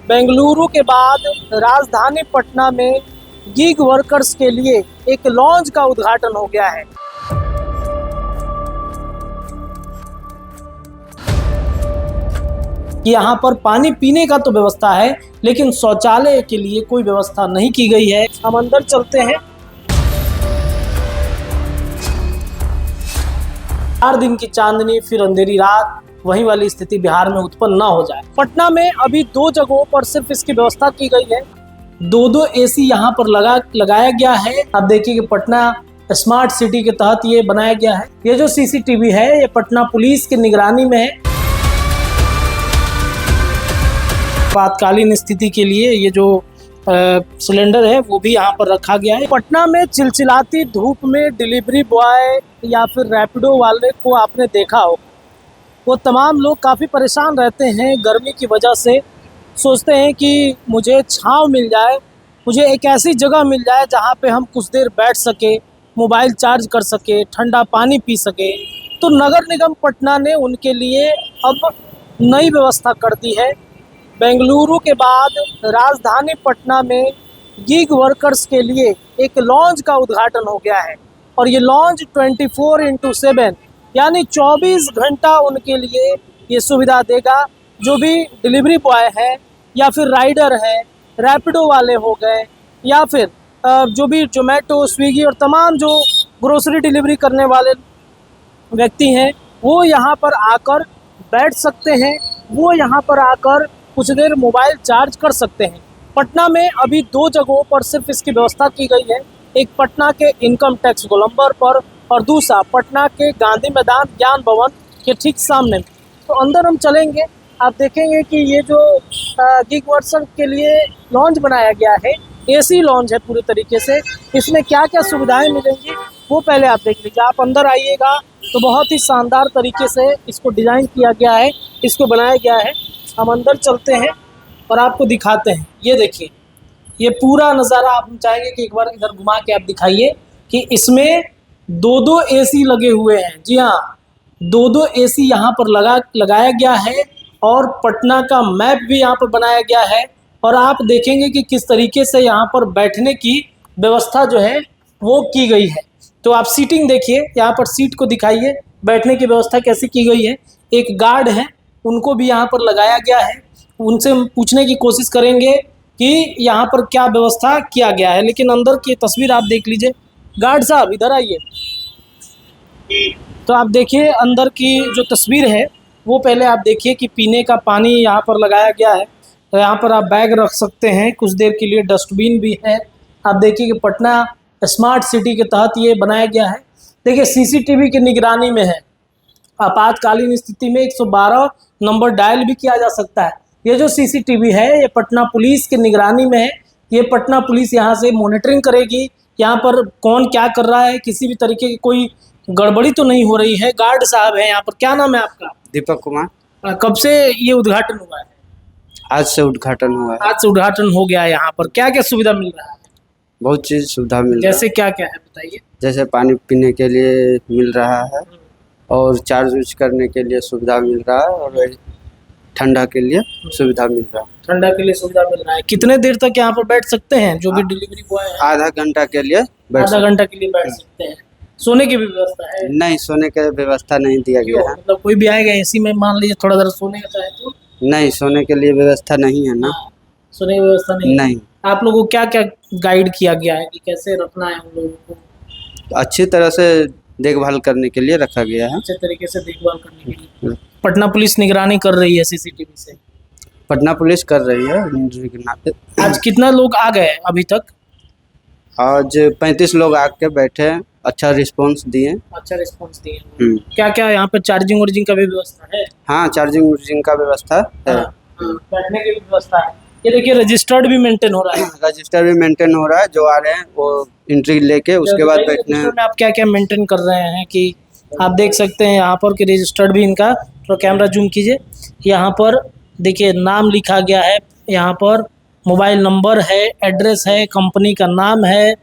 बेंगलुरु के बाद राजधानी पटना में गिग वर्कर्स के लिए एक लॉन्च का उद्घाटन हो गया है। यहाँ पर पानी पीने का तो व्यवस्था है, लेकिन शौचालय के लिए कोई व्यवस्था नहीं की गई है। हम अंदर चलते हैं। 4 दिन की चांदनी फिर अंधेरी रात, वही वाली स्थिति बिहार में उत्पन्न ना हो जाए। पटना में अभी 2 जगहों पर सिर्फ इसकी व्यवस्था की गई है। 2 एसी यहाँ पर लगाया गया है। आप देखिए कि पटना स्मार्ट सिटी के तहत ये बनाया गया है। ये जो सीसीटीवी है ये पटना पुलिस की निगरानी में है। आपातकालीन स्थिति के लिए ये जो सिलेंडर है वो भी यहाँ पर रखा गया है। पटना में चिलचिलाती धूप में डिलीवरी बॉय या फिर रैपिडो वाले को आपने देखा हो, वो तमाम लोग काफ़ी परेशान रहते हैं गर्मी की वजह से। सोचते हैं कि मुझे छांव मिल जाए, मुझे एक ऐसी जगह मिल जाए जहाँ पे हम कुछ देर बैठ सके, मोबाइल चार्ज कर सके, ठंडा पानी पी सके। तो नगर निगम पटना ने उनके लिए अब नई व्यवस्था कर दी है। बेंगलुरु के बाद राजधानी पटना में गिग वर्कर्स के लिए एक लॉन्च का उद्घाटन हो गया है और ये लॉन्च 24/7 यानी 24 घंटा उनके लिए ये सुविधा देगा। जो भी डिलीवरी बॉय है या फिर राइडर है, रैपिडो वाले हो गए या फिर जो भी जोमेटो, स्विगी और तमाम जो ग्रोसरी डिलीवरी करने वाले व्यक्ति हैं, वो यहाँ पर आकर बैठ सकते हैं, वो यहाँ पर आकर कुछ देर मोबाइल चार्ज कर सकते हैं। पटना में अभी 2 जगहों पर सिर्फ इसकी व्यवस्था की गई है। एक पटना के इनकम टैक्स गोलंबर पर और दूसरा पटना के गांधी मैदान ज्ञान भवन के ठीक सामने। तो अंदर हम चलेंगे, आप देखेंगे कि ये जो गिग वर्कर्स के लिए लॉन्च बनाया गया है, एसी लॉन्च है पूरी तरीके से। इसमें क्या क्या सुविधाएं मिलेंगी वो पहले आप देख लीजिए। आप अंदर आइएगा तो बहुत ही शानदार तरीके से इसको डिज़ाइन किया गया है, इसको बनाया गया है। हम अंदर चलते हैं और आपको दिखाते हैं। ये देखिए, ये पूरा नज़ारा आप चाहेंगे कि एक बार इधर घुमा के आप दिखाइए कि इसमें 2 एसी लगे हुए हैं। जी हाँ, 2 एसी यहाँ पर लगाया गया है और पटना का मैप भी यहाँ पर बनाया गया है। और आप देखेंगे कि किस तरीके से यहाँ पर बैठने की व्यवस्था जो है वो की गई है। तो आप सीटिंग देखिए, यहाँ पर सीट को दिखाइए, बैठने की व्यवस्था कैसी की गई है। एक गार्ड है, उनको भी यहाँ पर लगाया गया है। उनसे पूछने की कोशिश करेंगे कि यहाँ पर क्या व्यवस्था किया गया है। लेकिन अंदर की तस्वीर आप देख लीजिए। गार्ड साहब इधर आइए। तो आप देखिए अंदर की जो तस्वीर है वो पहले आप देखिए कि पीने का पानी यहाँ पर लगाया गया है। तो यहाँ पर आप बैग रख सकते हैं कुछ देर के लिए, डस्टबिन भी है। आप देखिए कि पटना स्मार्ट सिटी के तहत ये बनाया गया है। देखिए सीसीटीवी की निगरानी में है। आपातकालीन स्थिति में 112 नंबर डायल भी किया जा सकता है। ये जो सीसीटीवी है ये पटना पुलिस की निगरानी में है। ये पटना पुलिस यहाँ से मॉनिटरिंग करेगी, यहाँ पर कौन क्या कर रहा है, किसी भी तरीके की कोई गड़बड़ी तो नहीं हो रही है। गार्ड साहब है यहाँ पर। क्या नाम है आपका? दीपक कुमार। कब से ये उद्घाटन हुआ है? आज से उद्घाटन हुआ है। आज से उद्घाटन हो गया है। यहाँ पर क्या क्या सुविधा मिल रहा है? बहुत चीज सुविधा मिल रहा है। जैसे क्या क्या है बताइए। जैसे पानी पीने के लिए मिल रहा है और चार्ज यूज करने के लिए सुविधा मिल रहा है और ठंडा के लिए सुविधा मिल रहा है। ठंडा के लिए सुविधा मिल रहा है। कितने देर तक यहाँ पर बैठ सकते हैं जो भी डिलीवरी बॉय है? आधा घंटा के लिए आधा घंटा के लिए बैठ सकते हैं। सोने की भी व्यवस्था है? नहीं, सोने की व्यवस्था नहीं दिया गया है। मतलब कोई भी आएगा एसी में, मान लीजिए थोड़ा देर सोने का चाहे तो? नहीं, सोने के लिए व्यवस्था नहीं है ना। सोने की व्यवस्था नहीं। आप लोगों को क्या क्या गाइड किया गया है कि कैसे रखना है उन लोगों को? अच्छी तरह से देखभाल करने के लिए रखा गया है। अच्छे तरीके से देखभाल करने के लिए पटना पुलिस निगरानी कर रही है सीसीटीवी से। पटना पुलिस कर रही है। आज कितना लोग आ गए अभी तक? आज 35 लोग आके बैठे, अच्छा रिस्पांस दिए। अच्छा रिस्पांस दिए। क्या क्या यहाँ पे चार्जिंग वार्जिंग का भी व्यवस्था है? हाँ, चार्जिंग वार्जिंग का व्यवस्था है। बैठने की भी व्यवस्था है। ये देखिए रजिस्टर्ड भी मेंटेन हो रहा है। रजिस्टर भी मेंटेन हो रहा है। जो आ रहे हैं वो एंट्री लेके उसके बाद बैठने हैं। आप क्या क्या मेंटेन कर रहे हैं कि आप देख सकते हैं यहाँ पर कि रजिस्टर्ड भी इनका, तो कैमरा जूम कीजिए। यहाँ पर देखिए नाम लिखा गया है, यहाँ पर मोबाइल नंबर है, एड्रेस है, कंपनी का नाम है,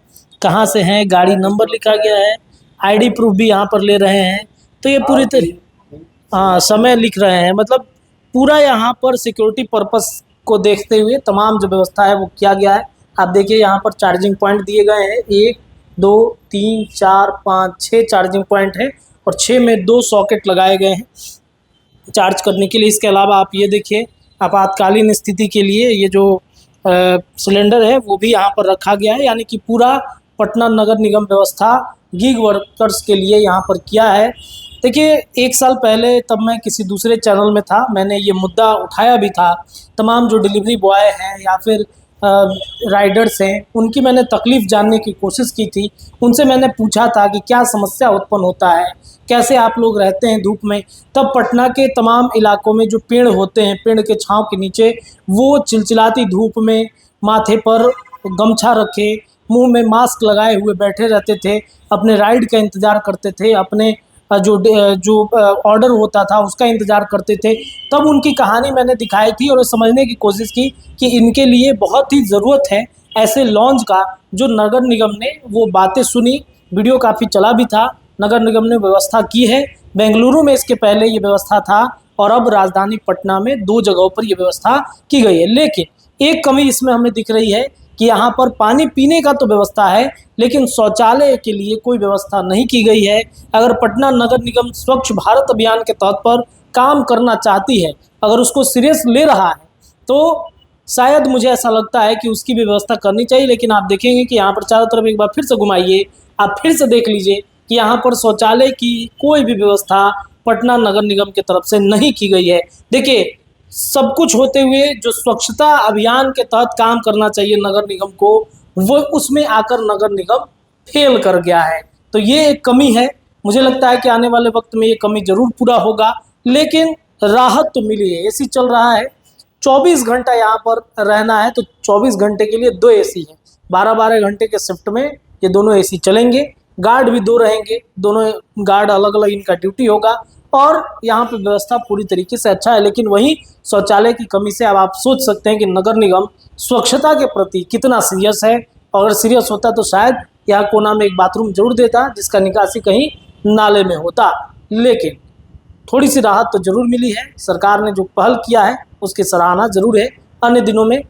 कहाँ से हैं, गाड़ी नंबर लिखा गया है, आईडी प्रूफ भी यहाँ पर ले रहे हैं। तो ये पूरी तरह समय लिख रहे हैं। मतलब पूरा यहाँ पर सिक्योरिटी पर्पस को देखते हुए तमाम जो व्यवस्था है वो किया गया है। आप देखिए यहाँ पर चार्जिंग पॉइंट दिए गए हैं, 1 2 3 4 5 6 चार्जिंग पॉइंट है और 6 में 2 सॉकेट लगाए गए हैं चार्ज करने के लिए। इसके अलावा आप ये देखिए आपातकालीन स्थिति के लिए ये जो सिलेंडर है वो भी यहाँ पर रखा गया है, यानी कि पूरा पटना नगर निगम व्यवस्था गीग वर्कर्स के लिए यहाँ पर किया है। देखिए 1 साल पहले तब मैं किसी दूसरे चैनल में था, मैंने ये मुद्दा उठाया भी था। तमाम जो डिलीवरी बॉय हैं या फिर राइडर्स हैं उनकी मैंने तकलीफ़ जानने की कोशिश की थी। उनसे मैंने पूछा था कि क्या समस्या उत्पन्न होता है, कैसे आप लोग रहते हैं धूप में। तब पटना के तमाम इलाकों में जो पेड़ होते हैं, पेड़ के छाँव के नीचे वो चिलचिलाती धूप में माथे पर गमछा रखे, मुंह में मास्क लगाए हुए बैठे रहते थे, अपने राइड का इंतज़ार करते थे, अपने जो ऑर्डर होता था उसका इंतज़ार करते थे। तब उनकी कहानी मैंने दिखाई थी और समझने की कोशिश की कि इनके लिए बहुत ही ज़रूरत है ऐसे लॉन्च का। जो नगर निगम ने वो बातें सुनी, वीडियो काफ़ी चला भी था, नगर निगम ने व्यवस्था की है। बेंगलुरु में इसके पहले ये व्यवस्था था और अब राजधानी पटना में 2 जगहों पर ये व्यवस्था की गई है। लेकिन एक कमी इसमें हमें दिख रही है कि यहाँ पर पानी पीने का तो व्यवस्था है लेकिन शौचालय के लिए कोई व्यवस्था नहीं की गई है। अगर पटना नगर निगम स्वच्छ भारत अभियान के तौर पर काम करना चाहती है, अगर उसको सीरियस ले रहा है तो शायद मुझे ऐसा लगता है कि उसकी भी व्यवस्था करनी चाहिए। लेकिन आप देखेंगे कि यहाँ पर चारों तरफ एक बार फिर से घुमाइए, आप फिर से देख लीजिए कि यहाँ पर शौचालय की कोई भी व्यवस्था पटना नगर निगम की तरफ से नहीं की गई है। देखिए सब कुछ होते हुए जो स्वच्छता अभियान के तहत काम करना चाहिए नगर निगम को, वो उसमें आकर नगर निगम फेल कर गया है। तो ये एक कमी है। मुझे लगता है कि आने वाले वक्त में ये कमी ज़रूर पूरा होगा। लेकिन राहत तो मिली है, एसी चल रहा है, 24 घंटा यहाँ पर रहना है तो 24 घंटे के लिए 2 एसी हैं। 12-12 घंटे के शिफ्ट में ये दोनों एसी चलेंगे, गार्ड भी 2 रहेंगे, दोनों गार्ड अलग अलग इनका ड्यूटी होगा और यहाँ पे व्यवस्था पूरी तरीके से अच्छा है। लेकिन वहीं शौचालय की कमी से अब आप सोच सकते हैं कि नगर निगम स्वच्छता के प्रति कितना सीरियस है। अगर सीरियस होता तो शायद यहाँ कोना में एक बाथरूम जरूर देता जिसका निकासी कहीं नाले में होता। लेकिन थोड़ी सी राहत तो ज़रूर मिली है। सरकार ने जो पहल किया है उसकी सराहना ज़रूर है। अन्य दिनों में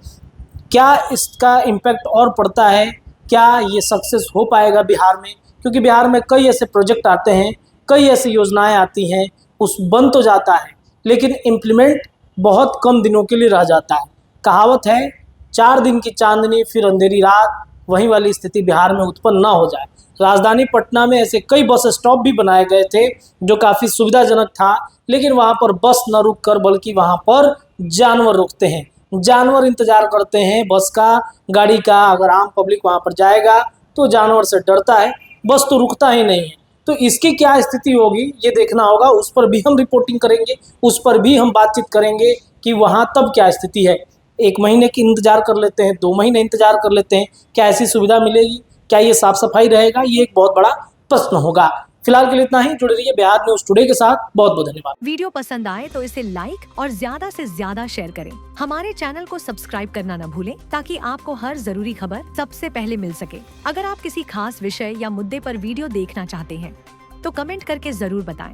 क्या इसका इम्पैक्ट और पड़ता है, क्या ये सक्सेस हो पाएगा बिहार में, क्योंकि बिहार में कई ऐसे प्रोजेक्ट आते हैं, कई ऐसी योजनाएं आती हैं, उस बन तो जाता है लेकिन इम्प्लीमेंट बहुत कम दिनों के लिए रह जाता है। कहावत है 4 दिन की चांदनी फिर अंधेरी रात, वही वाली स्थिति बिहार में उत्पन्न ना हो जाए। राजधानी पटना में ऐसे कई बस स्टॉप भी बनाए गए थे जो काफ़ी सुविधाजनक था, लेकिन वहाँ पर बस न रुक कर बल्कि वहाँ पर जानवर रुकते हैं, जानवर इंतजार करते हैं बस का, गाड़ी का। अगर आम पब्लिक वहाँ पर जाएगा तो जानवर से डरता है, बस तो रुकता ही नहीं है। तो इसकी क्या स्थिति होगी ये देखना होगा, उस पर भी हम रिपोर्टिंग करेंगे, उस पर भी हम बातचीत करेंगे कि वहाँ तब क्या स्थिति है। 1 महीने की इंतजार कर लेते हैं, 2 महीने इंतजार कर लेते हैं, क्या ऐसी सुविधा मिलेगी, क्या ये साफ सफाई रहेगा, ये एक बहुत बड़ा प्रश्न होगा। फिलहाल के लिए इतना ही। जुड़े रहिए बिहार न्यूज टुडे के साथ। बहुत बहुत धन्यवाद। वीडियो पसंद आए तो इसे लाइक और ज्यादा से ज्यादा शेयर करें। हमारे चैनल को सब्सक्राइब करना न भूलें ताकि आपको हर जरूरी खबर सबसे पहले मिल सके। अगर आप किसी खास विषय या मुद्दे पर वीडियो देखना चाहते हैं तो कमेंट करके जरूर बताएं।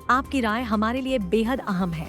आपकी राय हमारे लिए बेहद अहम है।